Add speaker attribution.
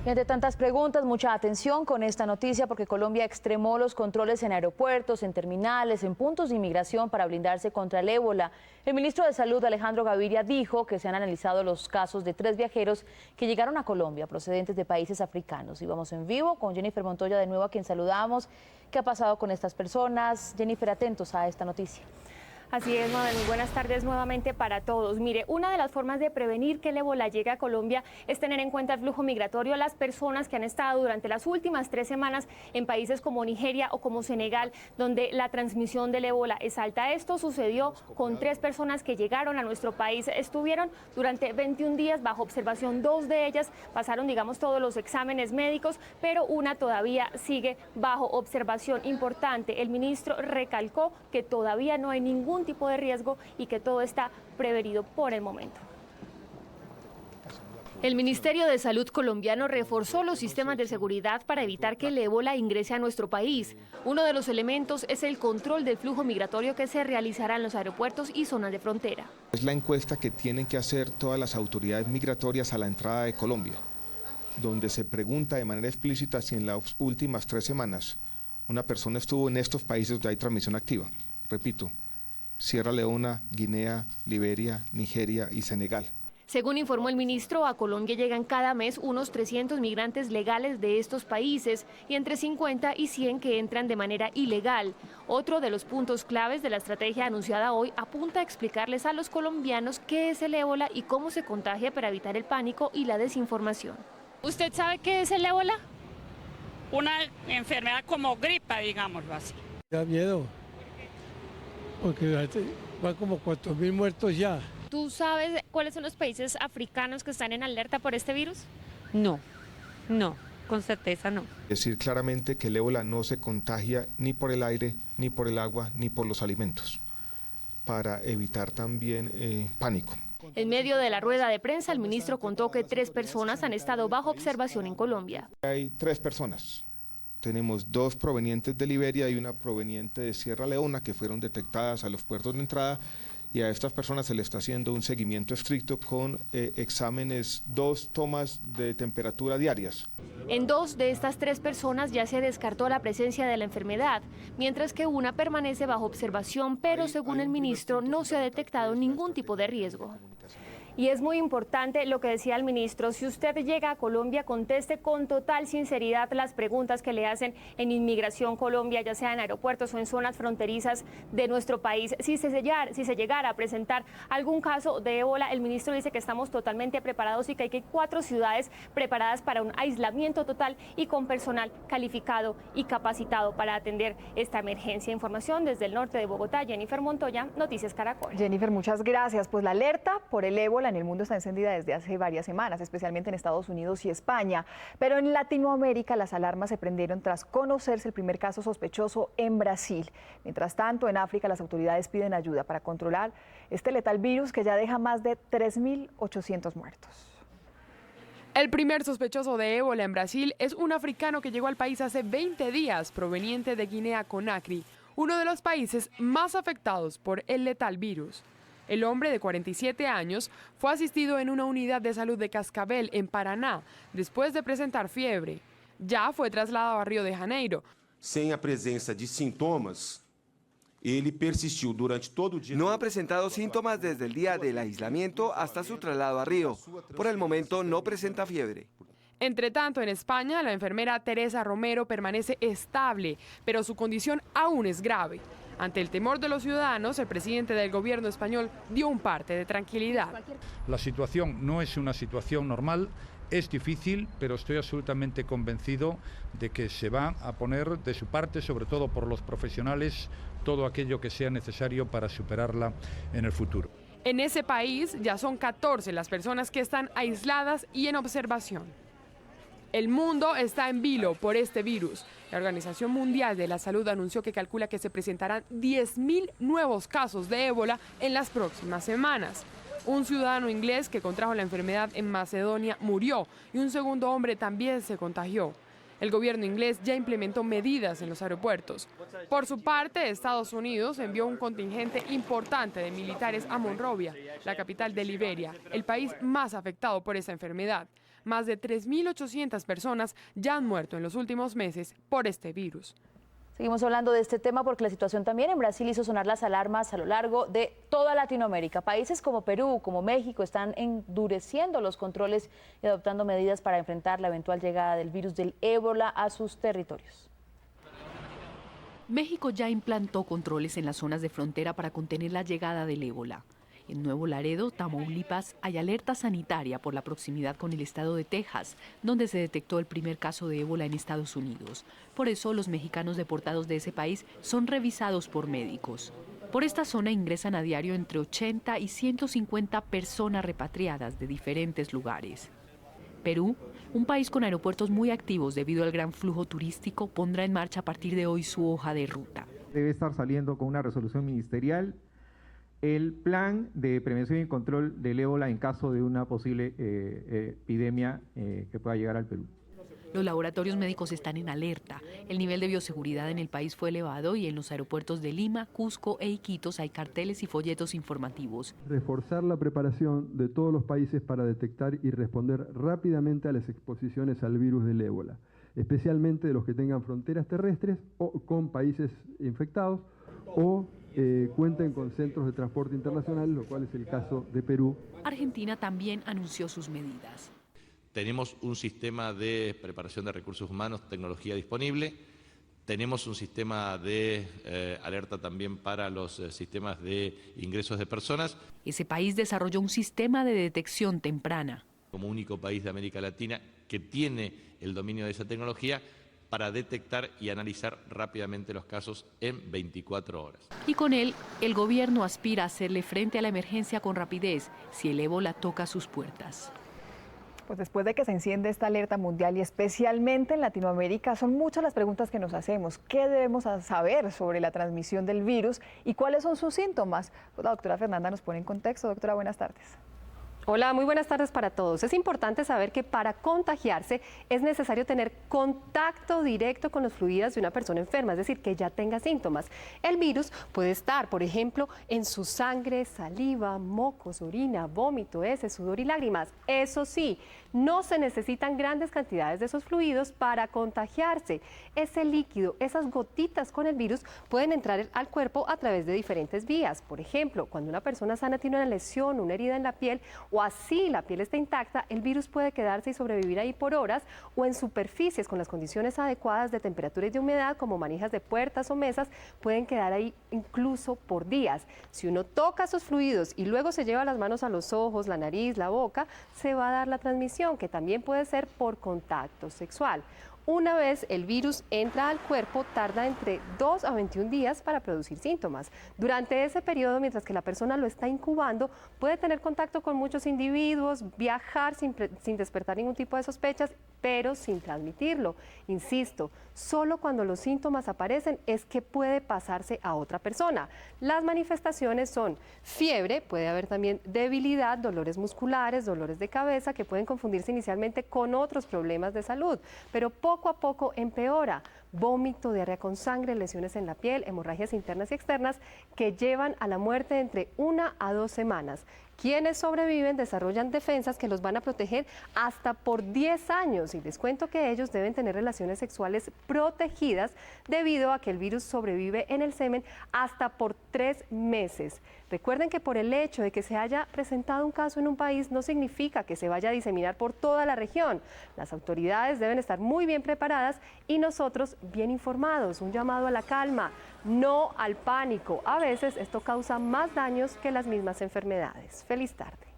Speaker 1: Y ante tantas preguntas, mucha atención con esta noticia porque Colombia extremó los controles en aeropuertos, en terminales, en puntos de inmigración para blindarse contra el ébola. El ministro de Salud, Alejandro Gaviria, dijo que se han analizado los casos de 3 viajeros que llegaron a Colombia procedentes de países africanos. Y vamos en vivo con Jennifer Montoya de nuevo, a quien saludamos. ¿Qué ha pasado con estas personas? Jennifer, atentos a esta noticia.
Speaker 2: Así es, Mabel, muy buenas tardes nuevamente para todos. Mire, una de las formas de prevenir que el ébola llegue a Colombia es tener en cuenta el flujo migratorio a las personas que han estado durante las últimas 3 semanas en países como Nigeria o como Senegal, donde la transmisión del ébola es alta. Esto sucedió con 3 personas que llegaron a nuestro país. Estuvieron durante 21 días bajo observación. 2 de ellas pasaron, digamos, todos los exámenes médicos, pero una todavía sigue bajo observación. Importante, el ministro recalcó que todavía no hay ningún tipo de riesgo y que todo está prevenido por el momento. El Ministerio de Salud colombiano reforzó los sistemas de seguridad para evitar que el ébola ingrese a nuestro país. Uno de los elementos es el control del flujo migratorio que se realizará en los aeropuertos y zonas de frontera.
Speaker 3: Es la encuesta que tienen que hacer todas las autoridades migratorias a la entrada de Colombia, donde se pregunta de manera explícita si en las últimas 3 semanas una persona estuvo en estos países donde hay transmisión activa. Repito, Sierra Leona, Guinea, Liberia, Nigeria y Senegal.
Speaker 2: Según informó el ministro, a Colombia llegan cada mes unos 300 migrantes legales de estos países y entre 50 y 100 que entran de manera ilegal. Otro de los puntos claves de la estrategia anunciada hoy apunta a explicarles a los colombianos qué es el ébola y cómo se contagia para evitar el pánico y la desinformación. ¿Usted sabe qué es el ébola?
Speaker 4: Una enfermedad como gripa, digámoslo así.
Speaker 5: Da miedo, porque van como 4.000 muertos ya.
Speaker 2: ¿Tú sabes cuáles son los países africanos que están en alerta por este virus?
Speaker 6: No, con certeza no.
Speaker 3: Decir claramente que el ébola no se contagia ni por el aire, ni por el agua, ni por los alimentos, para evitar también pánico.
Speaker 2: En medio de la rueda de prensa, el ministro contó que 3 personas han estado bajo observación en Colombia.
Speaker 3: Hay 3 personas. Tenemos 2 provenientes de Liberia y una proveniente de Sierra Leona que fueron detectadas a los puertos de entrada, y a estas personas se les está haciendo un seguimiento estricto con exámenes, 2 tomas de temperatura diarias.
Speaker 2: En 2 de estas 3 personas ya se descartó la presencia de la enfermedad, mientras que una permanece bajo observación, pero según el ministro no se ha detectado ningún tipo de riesgo. Y es muy importante lo que decía el ministro: si usted llega a Colombia, conteste con total sinceridad las preguntas que le hacen en Inmigración Colombia, ya sea en aeropuertos o en zonas fronterizas de nuestro país. Si se llegara a presentar algún caso de ébola, el ministro dice que estamos totalmente preparados y que hay 4 ciudades preparadas para un aislamiento total y con personal calificado y capacitado para atender esta emergencia. Información desde el norte de Bogotá, Jennifer Montoya, Noticias Caracol.
Speaker 1: Jennifer, muchas gracias. Pues la alerta por el ébola en el mundo está encendida desde hace varias semanas, especialmente en Estados Unidos y España. Pero en Latinoamérica las alarmas se prendieron tras conocerse el primer caso sospechoso en Brasil. Mientras tanto, en África las autoridades piden ayuda para controlar este letal virus que ya deja más de 3.800 muertos.
Speaker 7: El primer sospechoso de ébola en Brasil es un africano que llegó al país hace 20 días, proveniente de Guinea-Conakry, uno de los países más afectados por el letal virus. El hombre de 47 años fue asistido en una unidad de salud de Cascavel, en Paraná, después de presentar fiebre. Ya fue trasladado a Río de Janeiro.
Speaker 8: Sem a presença de sintomas, ele persistiu durante todo o dia.
Speaker 9: No ha presentado síntomas desde el día del aislamiento hasta su traslado a Río. Por el momento no presenta fiebre.
Speaker 7: Entre tanto, en España, la enfermera Teresa Romero permanece estable, pero su condición aún es grave. Ante el temor de los ciudadanos, el presidente del gobierno español dio un parte de tranquilidad.
Speaker 10: La situación no es una situación normal, es difícil, pero estoy absolutamente convencido de que se va a poner de su parte, sobre todo por los profesionales, todo aquello que sea necesario para superarla en el futuro.
Speaker 7: En ese país ya son 14 las personas que están aisladas y en observación. El mundo está en vilo por este virus. La Organización Mundial de la Salud anunció que calcula que se presentarán 10.000 nuevos casos de ébola en las próximas semanas. Un ciudadano inglés que contrajo la enfermedad en Macedonia murió y un segundo hombre también se contagió. El gobierno inglés ya implementó medidas en los aeropuertos. Por su parte, Estados Unidos envió un contingente importante de militares a Monrovia, la capital de Liberia, el país más afectado por esa enfermedad. Más de 3.800 personas ya han muerto en los últimos meses por este virus.
Speaker 1: Seguimos hablando de este tema porque la situación también en Brasil hizo sonar las alarmas a lo largo de toda Latinoamérica. Países como Perú, como México, están endureciendo los controles y adoptando medidas para enfrentar la eventual llegada del virus del ébola a sus territorios.
Speaker 11: México ya implantó controles en las zonas de frontera para contener la llegada del ébola. En Nuevo Laredo, Tamaulipas, hay alerta sanitaria por la proximidad con el estado de Texas, donde se detectó el primer caso de ébola en Estados Unidos. Por eso, los mexicanos deportados de ese país son revisados por médicos. Por esta zona ingresan a diario entre 80 y 150 personas repatriadas de diferentes lugares. Perú, un país con aeropuertos muy activos debido al gran flujo turístico, pondrá en marcha a partir de hoy su hoja de ruta.
Speaker 12: Debe estar saliendo con una resolución ministerial el plan de prevención y control del ébola en caso de una posible epidemia que pueda llegar al Perú.
Speaker 11: Los laboratorios médicos están en alerta. El nivel de bioseguridad en el país fue elevado y en los aeropuertos de Lima, Cusco e Iquitos hay carteles y folletos informativos.
Speaker 13: Reforzar la preparación de todos los países para detectar y responder rápidamente a las exposiciones al virus del ébola, especialmente de los que tengan fronteras terrestres o con países infectados o cuenten con centros de transporte internacional, lo cual es el caso de Perú.
Speaker 11: Argentina también anunció sus medidas.
Speaker 14: Tenemos un sistema de preparación de recursos humanos, tecnología disponible. Tenemos un sistema de alerta también para los sistemas de ingresos de personas.
Speaker 11: Ese país desarrolló un sistema de detección temprana.
Speaker 14: Como único país de América Latina que tiene el dominio de esa tecnología, para detectar y analizar rápidamente los casos en 24 horas.
Speaker 11: Y con él, el gobierno aspira a hacerle frente a la emergencia con rapidez si el ébola toca sus puertas.
Speaker 15: Pues después de que se enciende esta alerta mundial y especialmente en Latinoamérica, son muchas las preguntas que nos hacemos. ¿Qué debemos saber sobre la transmisión del virus y cuáles son sus síntomas? Pues la doctora Fernanda nos pone en contexto. Doctora, buenas tardes.
Speaker 16: Hola, muy buenas tardes para todos. Es importante saber que para contagiarse es necesario tener contacto directo con los fluidos de una persona enferma, es decir, que ya tenga síntomas. El virus puede estar, por ejemplo, en su sangre, saliva, mocos, orina, vómito, heces, sudor y lágrimas. Eso sí, no se necesitan grandes cantidades de esos fluidos para contagiarse. Ese líquido, esas gotitas con el virus pueden entrar al cuerpo a través de diferentes vías. Por ejemplo, cuando una persona sana tiene una lesión, una herida en la piel o así la piel está intacta, el virus puede quedarse y sobrevivir ahí por horas o en superficies con las condiciones adecuadas de temperatura y de humedad como manijas de puertas o mesas pueden quedar ahí incluso por días. Si uno toca esos fluidos y luego se lleva las manos a los ojos, la nariz, la boca, se va a dar la transmisión, que también puede ser por contacto sexual. Una vez el virus entra al cuerpo, tarda entre 2 a 21 días para producir síntomas. Durante ese periodo, mientras que la persona lo está incubando, puede tener contacto con muchos individuos, viajar sin despertar ningún tipo de sospechas, pero sin transmitirlo. Insisto, solo cuando los síntomas aparecen es que puede pasarse a otra persona. Las manifestaciones son fiebre, puede haber también debilidad, dolores musculares, dolores de cabeza, que pueden confundirse inicialmente con otros problemas de salud, pero poco a poco empeora. Vómito, diarrea con sangre, lesiones en la piel, hemorragias internas y externas que llevan a la muerte entre 1 a 2 semanas. Quienes sobreviven desarrollan defensas que los van a proteger hasta por 10 años y les cuento que ellos deben tener relaciones sexuales protegidas debido a que el virus sobrevive en el semen hasta por 3 meses. Recuerden que por el hecho de que se haya presentado un caso en un país no significa que se vaya a diseminar por toda la región. Las autoridades deben estar muy bien preparadas y nosotros bien informados. Un llamado a la calma, no al pánico. A veces esto causa más daños que las mismas enfermedades. Feliz tarde.